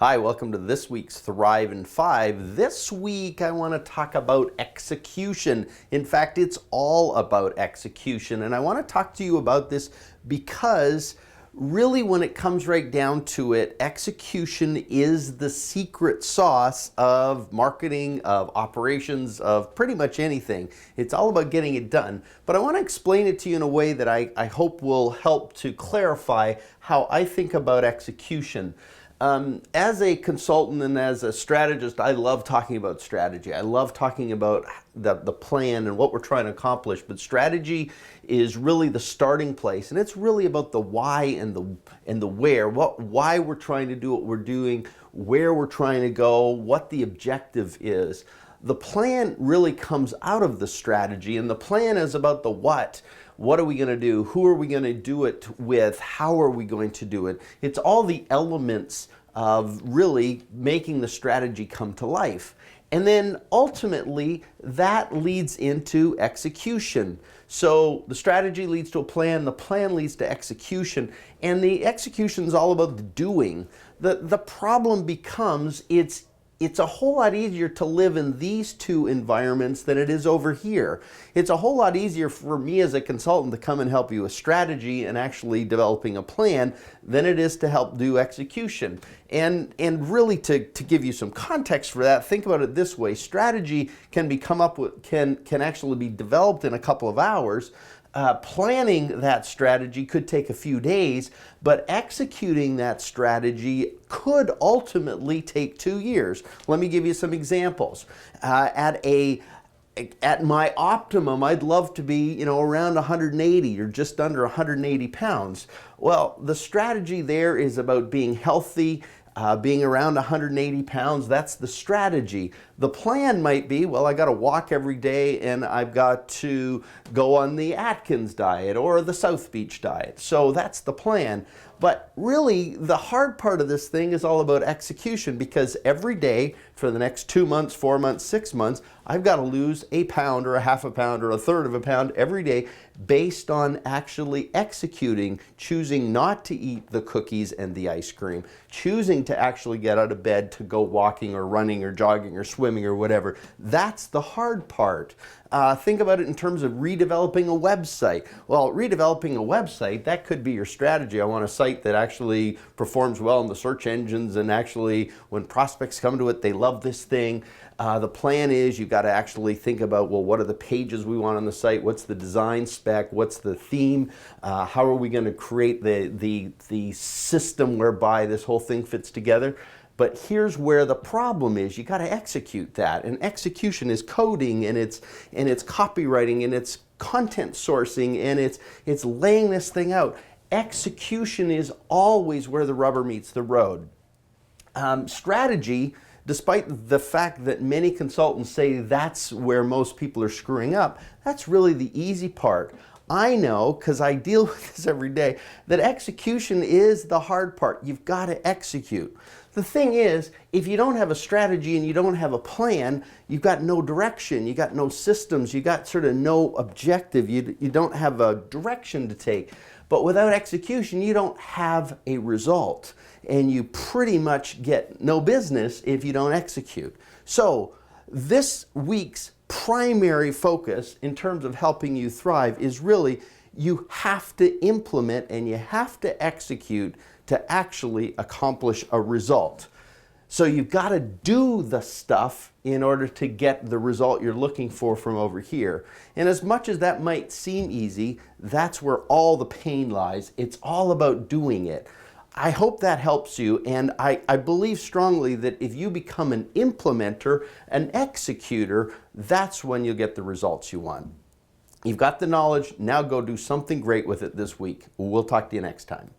Hi, welcome to this week's Thrive in 5. This week I want to talk about execution. In fact, it's all about execution, and I want to talk to you about this because really when it comes right down to it, execution is the secret sauce of marketing, of operations, of pretty much anything. It's all about getting it done. But I want to explain it to you in a way that I hope will help to clarify how I think about execution. As a consultant and as a strategist, I love talking about strategy. I love talking about the plan and what we're trying to accomplish, but strategy is really the starting place, and it's really about the why and the where, why we're trying to do what we're doing, where we're trying to go, what the objective is. The plan really comes out of the strategy, and the plan is about the what. What are we going to do? Who are we going to do it with? How are we going to do it? It's all the elements of really making the strategy come to life. And then ultimately, that leads into execution. So the strategy leads to a plan, the plan leads to execution, and the execution is all about the doing. The problem becomes it's a whole lot easier to live in these two environments than it is over here. It's a whole lot easier for me as a consultant to come and help you with strategy and actually developing a plan than it is to help do execution. And really to give you some context for that, think about it this way. Strategy can actually be developed in a couple of hours. Planning that strategy could take a few days, but executing that strategy could ultimately take 2 years. Let me give you some examples. At my optimum, I'd love to be, around 180 or just under 180 pounds. Well, the strategy there is about being healthy, being around 180 pounds. That's the strategy. The plan might be, well, I got to walk every day and I've got to go on the Atkins diet or the South Beach diet. So that's the plan. But really, the hard part of this thing is all about execution, because every day for the next 2 months, 4 months, 6 months, I've got to lose a pound or a half a pound or a third of a pound every day based on actually executing, choosing not to eat the cookies and the ice cream, choosing to actually get out of bed to go walking or running or jogging or swimming or whatever. That's the hard part. Think about it in terms of redeveloping a website. Well, redeveloping a website, that could be your strategy. I want a site that actually performs well in the search engines, and actually when prospects come to it, they love this thing. The plan is you've got to actually think about, well, what are the pages we want on the site? What's the design spec? What's the theme? How are we going to create the system whereby this whole thing fits together? But here's where the problem is. You got to execute that. And execution is coding, and it's copywriting, and it's content sourcing, and it's laying this thing out. Execution is always where the rubber meets the road. Strategy, despite the fact that many consultants say that's where most people are screwing up, that's really the easy part. I know, because I deal with this every day, that execution is the hard part. You've got to execute. The thing is, if you don't have a strategy and you don't have a plan, you've got no direction, you got no systems, you got sort of no objective, you don't have a direction to take. But without execution, you don't have a result. And you pretty much get no business if you don't execute. So this week's primary focus in terms of helping you thrive is really you have to implement and you have to execute to actually accomplish a result. So you've got to do the stuff in order to get the result you're looking for from over here. And as much as that might seem easy, that's where all the pain lies. It's all about doing it. I hope that helps you, and I believe strongly that if you become an implementer, an executor, that's when you'll get the results you want. You've got the knowledge, now go do something great with it this week. We'll talk to you next time.